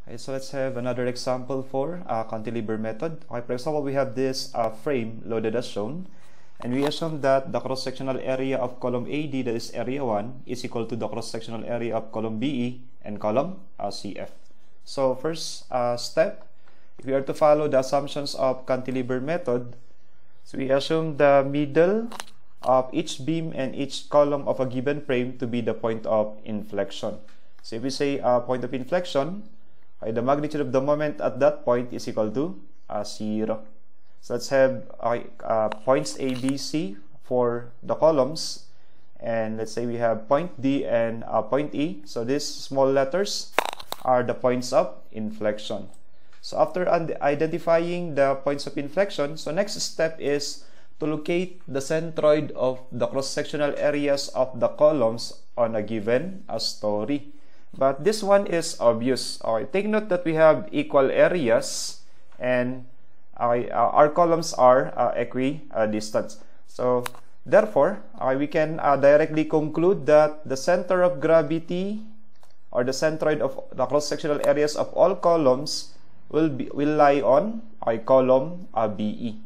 Okay, so let's have another example for cantilever method. Okay, for example, we have this frame loaded as shown, and we assume that the cross-sectional area of column AD, that is area 1, is equal to the cross-sectional area of column BE and column CF. So first step, if we are to follow the assumptions of cantilever method, so we assume the middle of each beam and each column of a given frame to be the point of inflection. So if we say point of inflection, the magnitude of the moment at that point is equal to 0. So let's have points A, B, C for the columns, and let's say we have point D and point E. So these small letters are the points of inflection. So after identifying the points of inflection, so next step is to locate the centroid of the cross-sectional areas of the columns on a given story. But this one is obvious. Take note that we have equal areas and our columns are equidistant. So therefore, we can directly conclude that the center of gravity or the centroid of the cross-sectional areas of all columns will lie on column BE.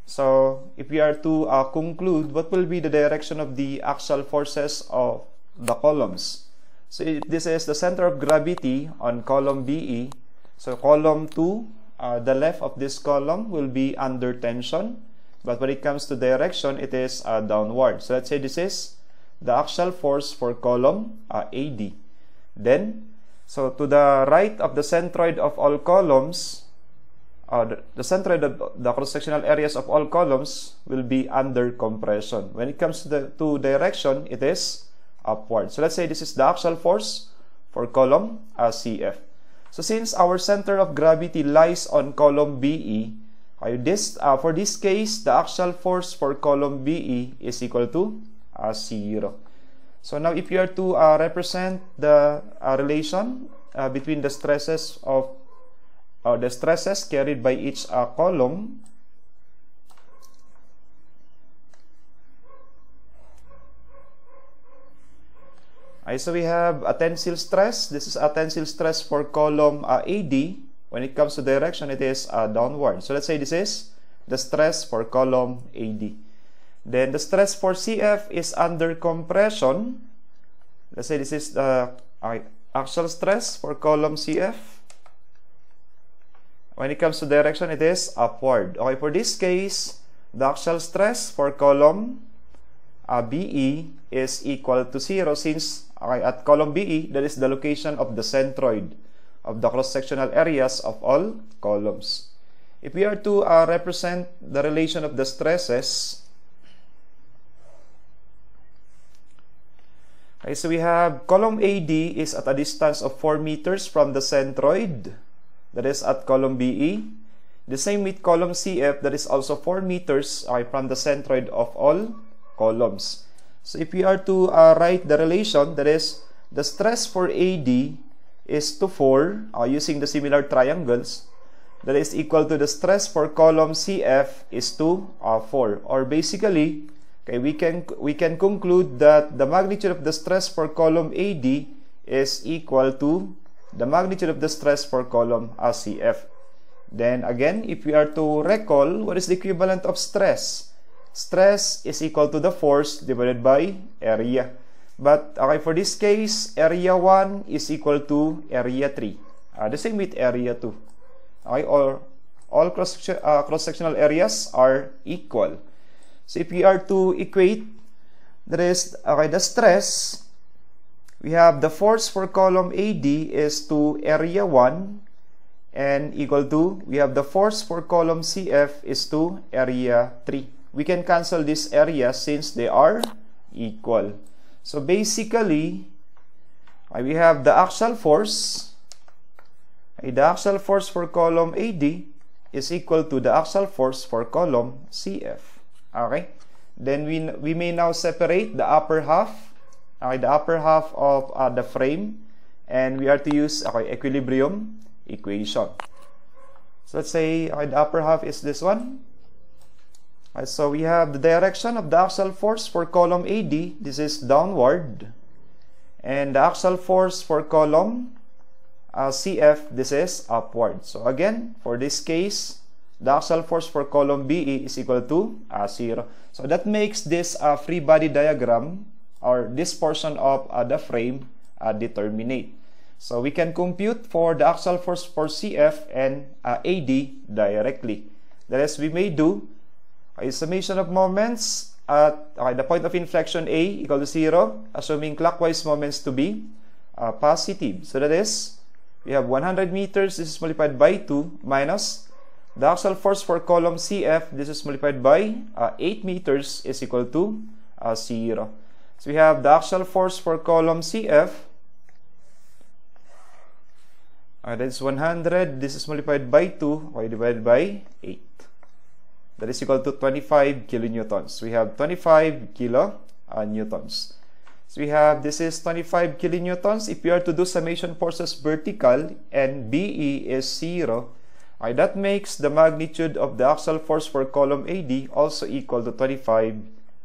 So if we are to conclude, what will be the direction of the axial forces of the columns? So this is the center of gravity on column BE. So column 2, the left of this column will be under tension, but when it comes to direction, it is downward. So let's say this is the axial force for column AD. Then, so to the right of the centroid of all columns, the centroid of the cross-sectional areas of all columns will be under compression. When it comes to direction, it is upward. So let's say this is the axial force for column CF. So since our center of gravity lies on column BE, for this case, the axial force for column BE is equal to 0. So now if you are to represent the relation between the stresses of the stresses carried by each column, so we have a tensile stress. This is a tensile stress for column AD. When it comes to direction, it is downward. So let's say this is the stress for column AD. Then the stress for CF is under compression. Let's say this is the axial stress for column CF. When it comes to direction, it is upward. Okay, for this case, the axial stress for column BE is equal to 0 since at column BE, that is the location of the centroid of the cross-sectional areas of all columns. If we are to represent the relation of the stresses, so we have column AD is at a distance of 4 meters from the centroid, that is at column BE. The same with column CF, that is also 4 meters from the centroid of all columns. So if we are to write the relation, that is the stress for AD is to 4 using the similar triangles, that is equal to the stress for column CF is to 4. Or basically, we can conclude that the magnitude of the stress for column AD is equal to the magnitude of the stress for column CF. Then again, if we are to recall, what is the equivalent of stress? Stress is equal to the force divided by area. But for this case, area 1 is equal to area 3. The same with area 2. Or all cross-sectional areas are equal. So if we are to equate, there is the stress. We have the force for column AD is to area 1 and equal to, we have the force for column CF is to area 3. We can cancel these areas since they are equal. So basically, we have the axial force. The axial force for column AD is equal to the axial force for column CF. Okay? Then we may now separate the upper half, the upper half of the frame, and we are to use equilibrium equation. So let's say the upper half is this one. So we have the direction of the axial force for column AD. This is downward. And the axial force for column CF, this is upward. So again, for this case, the axial force for column BE is equal to 0. So that makes this free body diagram, or this portion of the frame, determinate. So we can compute for the axial force for CF and AD directly. That is, we may do a summation of moments at the point of inflection A equal to 0, assuming clockwise moments to be positive. So that is, we have 100 meters, this is multiplied by 2, minus the axial force for column CF, this is multiplied by 8 meters, is equal to 0. So we have the axial force for column CF, that is 100, this is multiplied by 2, divided by 8. That is equal to 25 kilonewtons. We have 25 kilonewtons. So we have, this is 25 kilonewtons. If we are to do summation forces vertical and BE is 0, that makes the magnitude of the axial force for column AD also equal to 25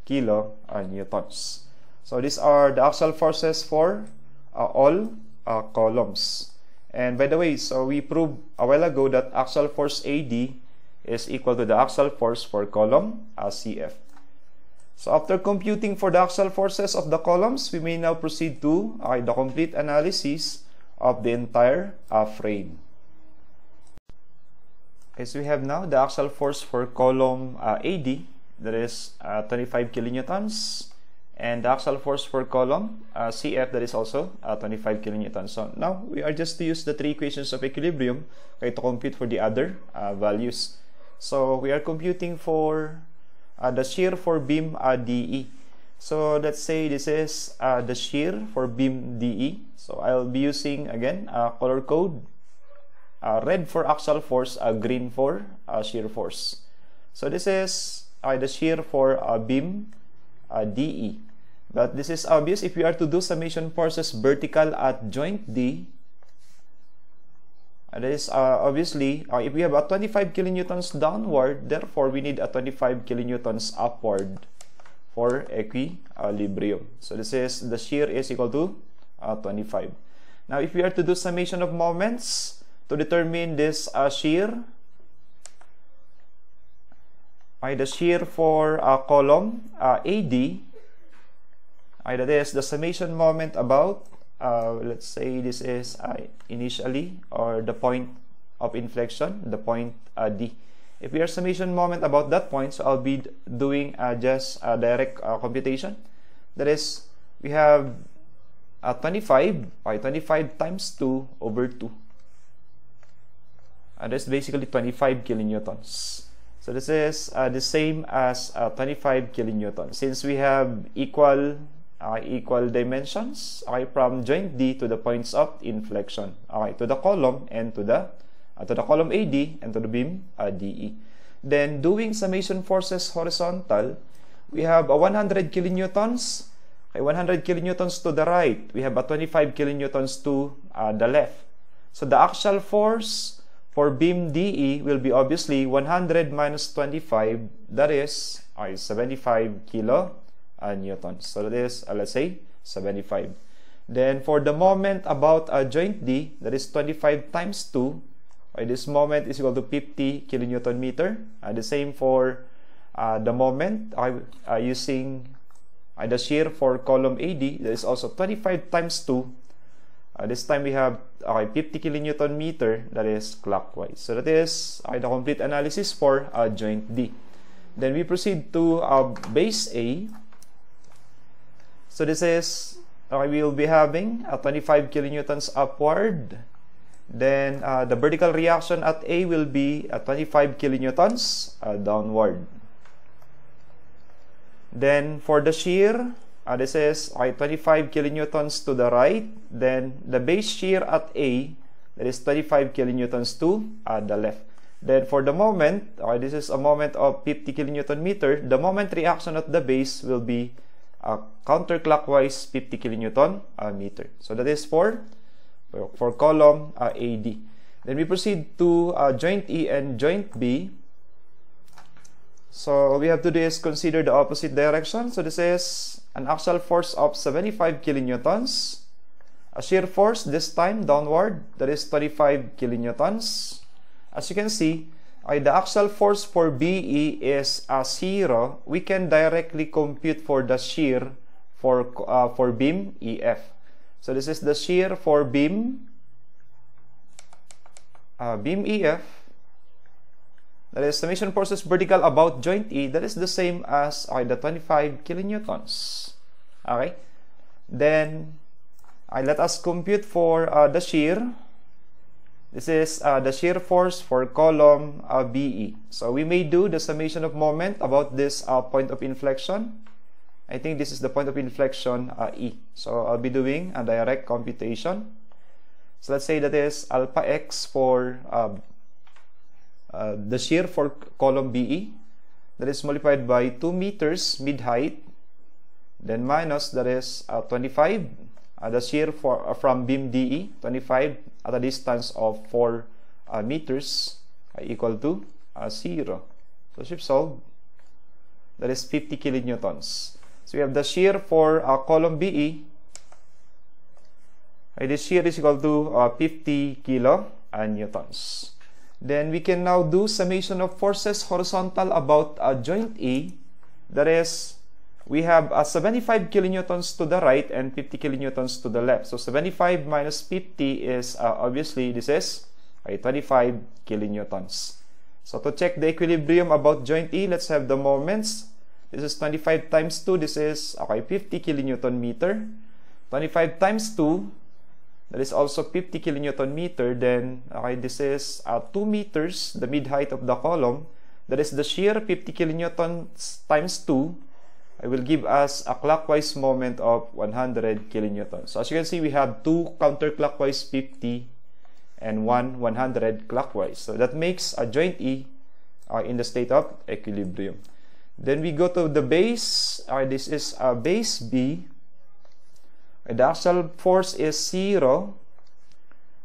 kilonewtons. So these are the axial forces for all columns. And by the way, so we proved a while ago that axial force AD is equal to the axial force for column CF. So after computing for the axial forces of the columns, we may now proceed to the complete analysis of the entire frame. Okay, so we have now the axial force for column AD, that is 25 kilonewtons, and the axial force for column CF, that is also 25 kilonewtons. So now we are just to use the three equations of equilibrium to compute for the other values. So we are computing for the shear for beam DE. So let's say this is the shear for beam DE. So I'll be using again color code, red for axial force, green for shear force. So this is the shear for beam DE. But this is obvious if we are to do summation forces vertical at joint D. That is obviously, if we have a 25 kilonewtons downward, therefore we need a 25 kilonewtons upward for equilibrium. So this is, the shear is equal to 25. Now if we are to do summation of moments to determine this shear, the shear for column AD, that is the summation moment about, let's say this is initially, or the point of inflection, the point D. If we are summation moment about that point, so I'll be doing just a direct computation. That is, we have 25 times 2 over 2. That's basically 25 kilonewtons. So this is the same as 25 kilonewtons. Since we have equal dimensions, from joint D to the points of inflection, to the column and to the column AD and to the beam DE. Then doing summation forces horizontal, we have 100 kilonewtons. 100 kilonewtons to the right. We have 25 kilonewtons to the left. So the axial force for beam DE will be obviously 100 minus 25. That is 75 kilonewtons. So that is, let's say, 75. Then for the moment about joint D, that is 25 times 2. This moment is equal to 50 kilonewton meter. The same for the moment using the shear for column AD. That is also 25 times 2. This time we have 50 kilonewton meter, that is clockwise. So that is the complete analysis for joint D. Then we proceed to base A. So this is, we will be having 25 kilonewtons upward. Then the vertical reaction at A will be 25 kilonewtons downward. Then for the shear, this is 25 kilonewtons to the right. Then the base shear at A, that is 25 kilonewtons to the left. Then for the moment, this is a moment of 50 kilonewton meter. The moment reaction at the base will be counterclockwise 50 kilonewton meter. So that is for column AD. Then we proceed to joint E and joint B. So all we have to do is consider the opposite direction. So this is an axial force of 75 kilonewtons A shear force, this time downward, that is 25 kilonewtons. As you can see, the axial force for BE is 0. We can directly compute for the shear for beam EF. So this is the shear for beam EF. That is summation forces vertical about joint E. That is the same as the 25 kilonewtons. Okay. Then let us compute for the shear. This is the shear force for column BE. So we may do the summation of moment about this point of inflection. I think this is the point of inflection E. So I'll be doing a direct computation. So let's say that is alpha x for the shear for column BE. That is multiplied by 2 meters mid height. Then minus, that is 25. The shear from beam DE, 25 at a distance of 4 meters equal to 0. So shift solve, that is 50 kilonewtons. So we have the shear for column BE. This shear is equal to 50 kilonewtons. Then we can now do summation of forces horizontal about joint E. That is, we have 75 kilonewtons to the right and 50 kilonewtons to the left. So 75 minus 50 is obviously this is 25 kilonewtons. So to check the equilibrium about joint E, let's have the moments. This is 25 times 2. This is 50 kilonewton meter. 25 times 2. That is also 50 kilonewton meter. Then this is 2 meters, the mid height of the column. That is the shear 50 kilonewtons times 2. It will give us a clockwise moment of 100 kilonewtons. So as you can see, we have 2 counterclockwise 50 and 100 clockwise. So that makes a joint E in the state of equilibrium. Then we go to the base. This is base B. The axial force is 0.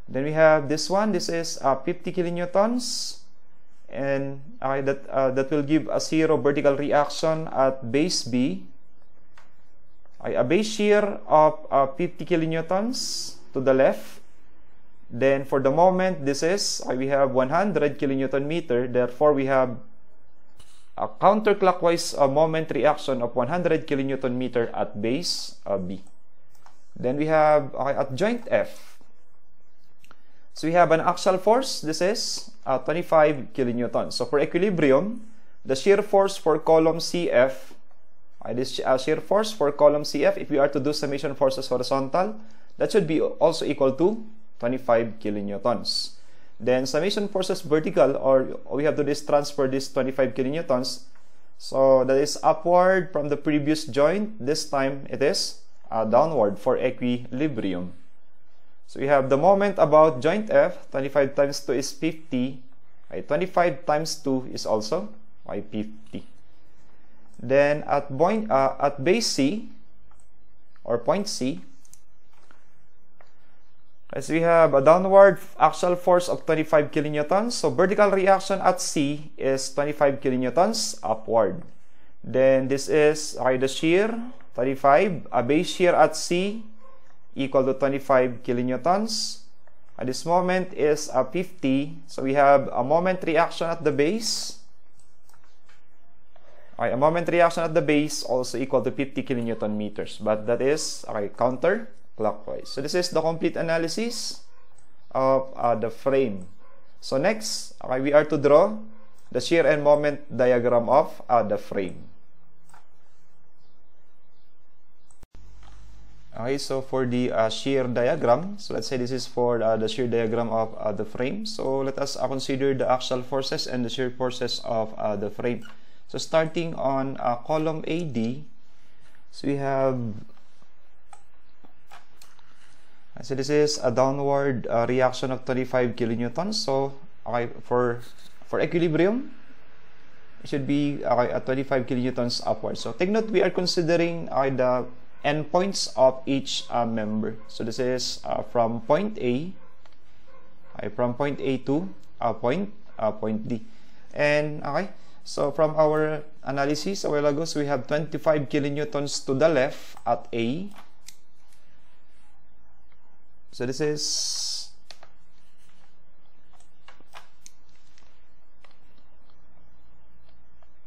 Then we have this one. This is 50 kilonewtons. And that will give a 0 vertical reaction at base B. A base shear of 50 kilonewtons to the left. Then for the moment, this is we have 100 kilonewton meter. Therefore, we have a counterclockwise moment reaction of 100 kilonewton meter at base B. Then we have at joint F. So we have an axial force. This is 25 kilonewtons. So for equilibrium, the shear force for column CF, this shear force for column CF, if we are to do summation forces horizontal, that should be also equal to 25 kilonewtons. Then summation forces vertical, or we have to transfer this 25 kilonewtons. So that is upward from the previous joint. This time it is downward for equilibrium. So we have the moment about joint F. 25 times 2 is 50. 25 times 2 is also 50. Then at base C, or point C, as we have a downward axial force of 25 kilonewtons. So vertical reaction at C is 25 kilonewtons upward. Then this is the shear 25. A base shear at C equal to 25 kilonewtons. This moment is 50. So we have a moment reaction at the base. A moment reaction at the base also equal to 50 kilonewton meters. But that is counterclockwise. So this is the complete analysis of the frame. So next, we are to draw the shear and moment diagram of the frame. Okay, so for the shear diagram, so let's say this is for the shear diagram of the frame. So let us consider the axial forces and the shear forces of the frame. So starting on column AD, so we have, so this is a downward reaction of 25 kilonewtons. So for equilibrium, it should be at 25 kilonewtons upward. So take note, we are considering the endpoints of each member. So this is from point A, to point D. And so from our analysis a while ago, so we have 25 kilonewtons to the left at A. So this is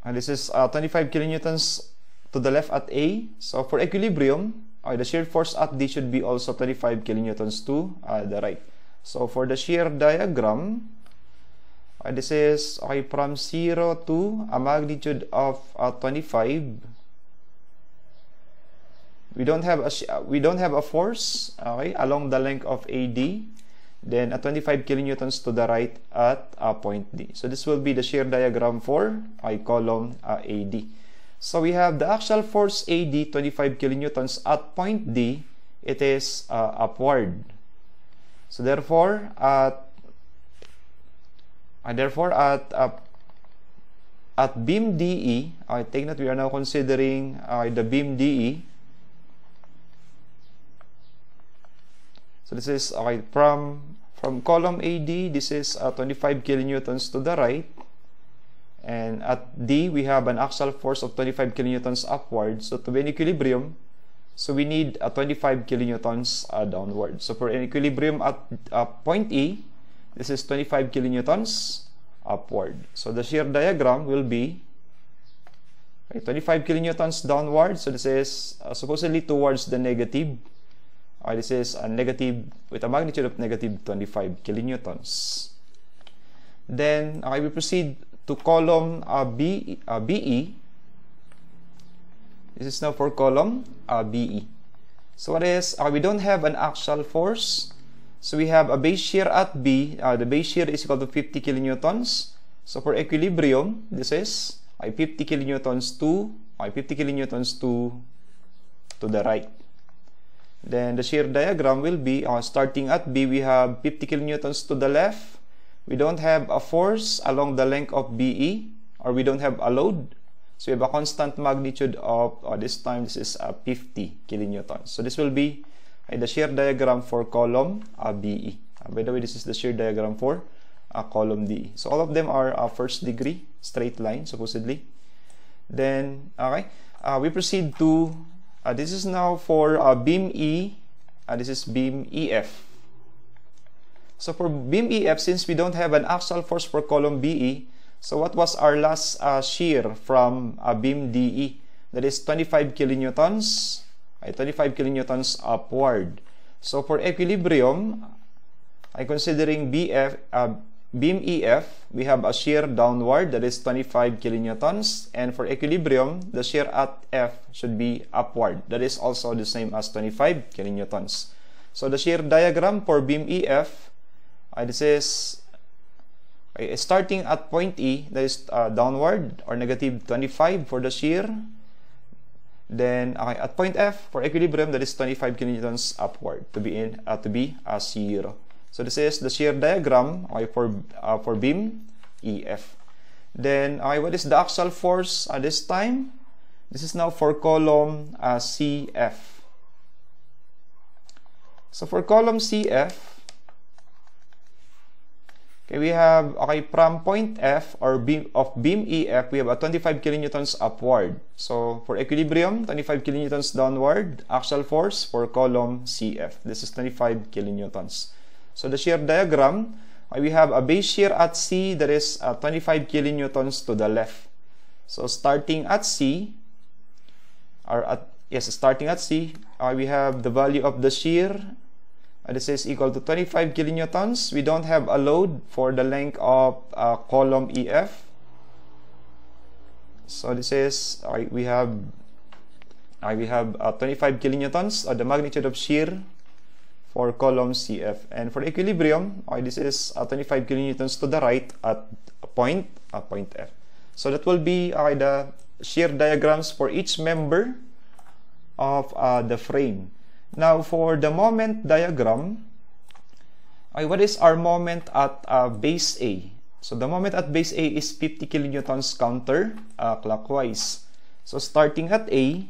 and this is 25 kilonewtons to the left at A. So for equilibrium, the shear force at D should be also 25 kilonewtons to the right. So for the shear diagram, this is from 0 to a magnitude of 25. We don't have a force along the length of AD. Then 25 kilonewtons to the right at point D. So this will be the shear diagram for column AD. So we have the actual force AD 25 kilonewtons at point D. It is upward. So therefore at beam DE, I take note we are now considering the beam DE. So this is from column AD, this is 25 kilonewtons to the right, and at D we have an axial force of 25 kilonewtons upward. So to be in equilibrium, so we need 25 kilonewtons downward. So for an equilibrium at point E, this is 25 kilonewtons upward. So the shear diagram will be 25 kilonewtons downward. So this is supposedly towards the negative. This is a negative with a magnitude of negative 25 kilonewtons. Then we proceed to column BE. This is now for column BE. So what is, we don't have an axial force. So we have a base shear at B. The base shear is equal to 50 kilonewtons. So for equilibrium, this is 50 kilonewtons to the right. Then the shear diagram will be starting at B, we have 50 kilonewtons to the left. We don't have a force along the length of BE, or we don't have a load. So we have a constant magnitude of, this time this is 50 kilonewtons. So this will be the shear diagram for column BE. By the way, this is the shear diagram for column DE. So all of them are first degree straight line, supposedly. Then, we proceed to, this is now for beam E, this is beam EF. So for beam EF, since we don't have an axial force for column BE, so what was our last shear from beam DE? That is 25 kilonewtons, 25 kilonewtons upward. So for equilibrium, considering beam EF, we have a shear downward, that is 25 kilonewtons. And for equilibrium, the shear at F should be upward. That is also the same as 25 kilonewtons. So the shear diagram for beam EF, this is starting at point E, that is downward or negative 25 for the shear. Then at point F for equilibrium, that is 25 kilonewtons upward to be 0. So this is the shear diagram for beam EF. Then what is the axial force at this time? This is now for column CF. So for column CF, we have from point F or beam EF, we have a 25 kilonewtons upward. So for equilibrium, 25 kilonewtons downward, axial force for column CF. This is 25 kilonewtons. So the shear diagram, we have a base shear at C that is 25 kilonewtons to the left. So starting at C, we have the value of the shear. This is equal to 25 kilonewtons. We don't have a load for the length of column EF. So this is we have 25 kilonewtons, the magnitude of shear for column CF. And for equilibrium, this is 25 kilonewtons to the right at point F. So that will be the shear diagrams for each member of the frame. Now for the moment diagram, what is our moment at base A? So the moment at base A is 50 kilonewtons counter clockwise. So starting at A,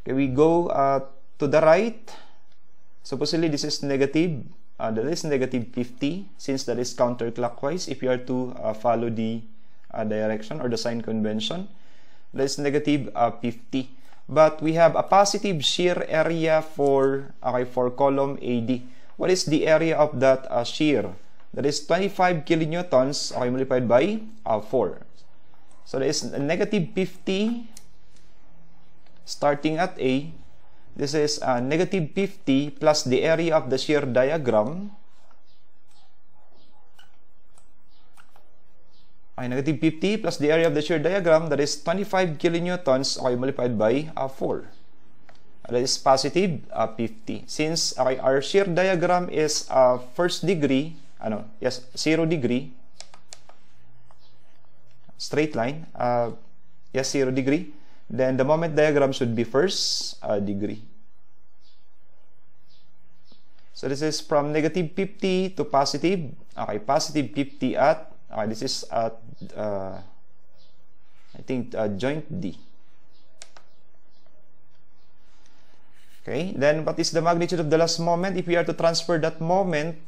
we go to the right. Supposedly this is negative. That is negative 50, since that is counterclockwise. If you are to follow the direction or the sign convention, that is negative 50. but we have a positive shear area for column AD. What is the area of that shear? That is 25 kilonewtons multiplied by 4. So that is negative 50 starting at A. This is negative 50 plus the area of the shear diagram. Negative 50 plus the area of the shear diagram, that is 25 kilonewtons multiplied by 4. That is positive 50. Since our shear diagram is first degree, 0 degree, straight line, 0 degree, then the moment diagram should be first degree. So this is from negative 50 to positive, positive 50 at, this is at, I think, joint D. Okay, then what is the magnitude of the last moment? If we are to transfer that moment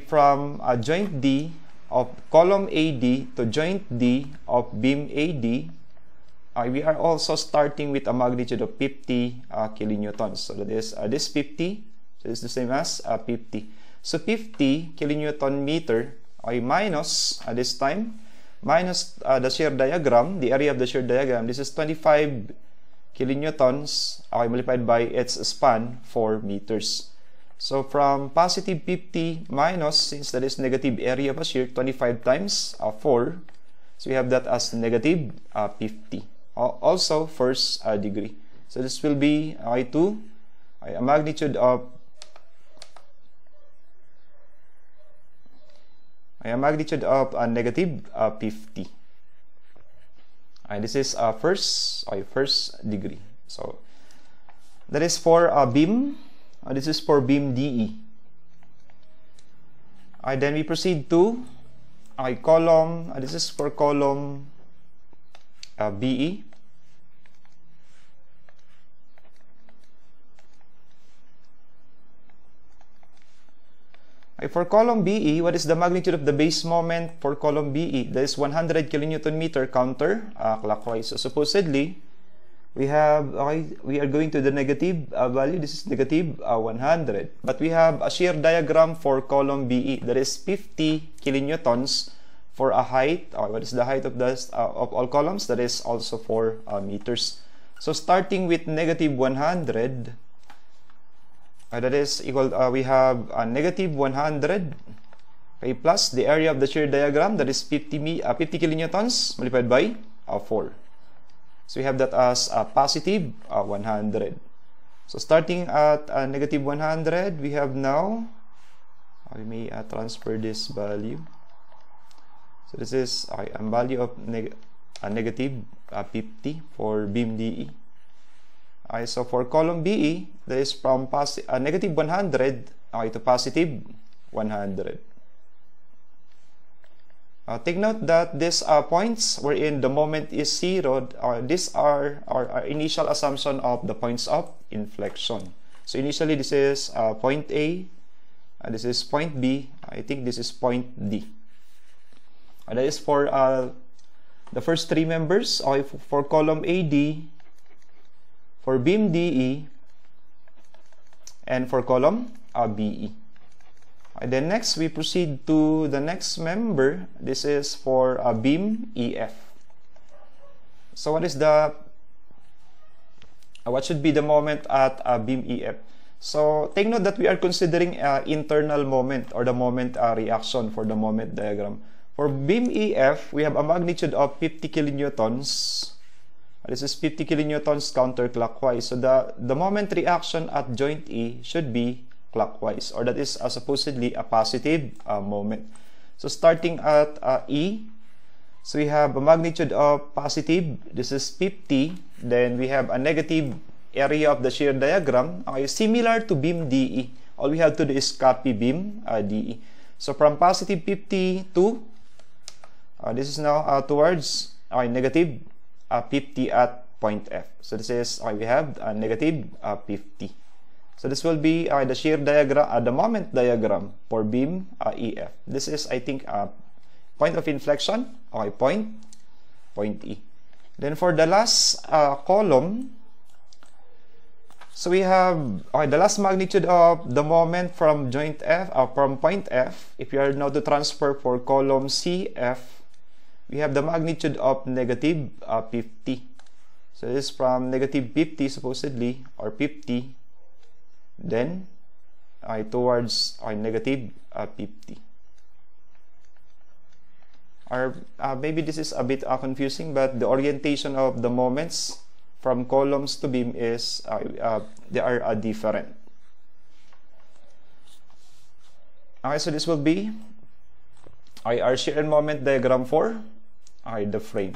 from joint D of column AD to joint D of beam AD, we are also starting with a magnitude of 50 kilonewtons. So that is this 50, so it's the same as 50. So 50 kilonewton meter minus this time, minus the shear diagram, the area of the shear diagram. This is 25 kilonewtons multiplied by its span, 4 meters. So from positive 50 minus, since that is negative area of a shear, 25 times 4, so we have that as negative 50. Also first degree. So this will be a magnitude of negative 50. This is first degree. So that is for beam. This is for beam DE. Then we proceed to column. This is for column BE. For column BE, what is the magnitude of the base moment for column BE? That is 100 kilonewton meter counter clockwise. So supposedly, we are going to the negative value. This is negative 100. But we have a shear diagram for column BE. That is 50 kilonewtons for a height. What is the height of all columns? That is also 4 meters. So starting with negative 100, that is equal, we have negative 100 plus the area of the shear diagram, that is 50 kilonewtons multiplied by 4. So we have that as positive 100. So starting at negative 100, we have now, we may transfer this value. So this is a value of negative 50 for beam DE. So for column BE, that is from negative 100 to positive 100. Take note that these points wherein the moment is 0, these are our initial assumption of the points of inflection. So initially this is point A, this is point B, I think this is point D. That is for the first 3 members, for column AD, for beam DE, and for column BE. And then next, we proceed to the next member. This is for beam EF. So what is what should be the moment at beam EF? So take note that we are considering internal moment, or the moment reaction for the moment diagram. For beam EF, we have a magnitude of 50 kilonewtons. This is 50 kilonewtons counterclockwise. So the moment reaction at joint E should be clockwise, or that is supposedly a positive moment. So starting at E, so we have a magnitude of positive. This is 50. Then we have a negative area of the shear diagram, similar to beam DE. All we have to do is copy beam DE. So from positive 50 to this is now towards negative 50 at point F. So this is we have negative 50. So this will be the shear diagram, the moment diagram for beam EF. This is, I think, point of inflection. Point E. Then for the last column, so we have the last magnitude of the moment from joint F, from point F. If you are now to transfer for column CF, we have the magnitude of negative 50. So this is from negative 50 supposedly, or 50, then towards negative 50. Or maybe this is a bit confusing, but the orientation of the moments from columns to beam is they are different. Okay, so this will be our shear and moment diagram for the frame.